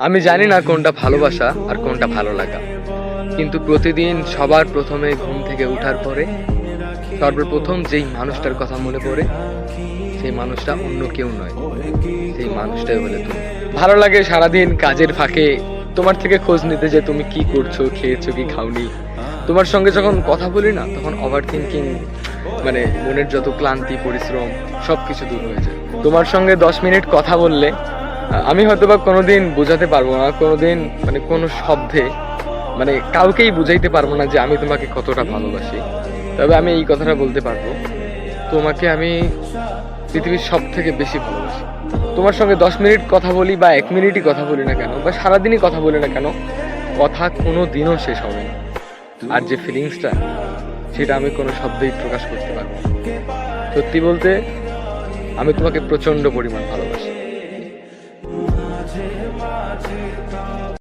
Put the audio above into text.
আমি জানি না কোনটা ভালোবাসা আর কোনটা ভালো লাগা, কিন্তু প্রতিদিন সবার প্রথমে ঘুম থেকে ওঠার পরে সর্বপ্রথম যেই মানুষটার কথা মনে পড়ে, সেই মানুষটা অন্য কেউ নয়, সেই মানুষটাই হলে তুমি। ভালো লাগে সারাদিন কাজের ফাঁকে তোমার থেকে খোঁজ নিতে, যে তুমি কি করছো, খেয়েছো কি খাওনি। তোমার সঙ্গে যখন কথা বলি না, তখন ওভার থিঙ্কিং, মানে মনের যত ক্লান্তি পরিশ্রম সবকিছু দূর হয়ে যায়। তোমার সঙ্গে 10 মিনিট কথা বললে আমি হয়তোবা কোনোদিন বোঝাতে পারবো না, কোনোদিন মানে কোনো শব্দে মানে কাউকেই বুঝাইতে পারবো না যে আমি তোমাকে কতটা ভালোবাসি। তবে আমি এই কথাটা বলতে পারবো, তোমাকে আমি পৃথিবীর সব থেকে বেশি ভালোবাসি। তোমার সঙ্গে 10 মিনিট কথা বলি বা 1 মিনিটই কথা বলি না কেন, বা সারাদিনই কথা বলি না কেন, কথা কোনো দিনও শেষ হবে না। আর যে ফিলিংসটা, সেটা আমি কোনো শব্দেই প্রকাশ করতে পারবো না। সত্যি বলতে, আমি তোমাকে প্রচন্ড পরিমাণ ভালোবাসি।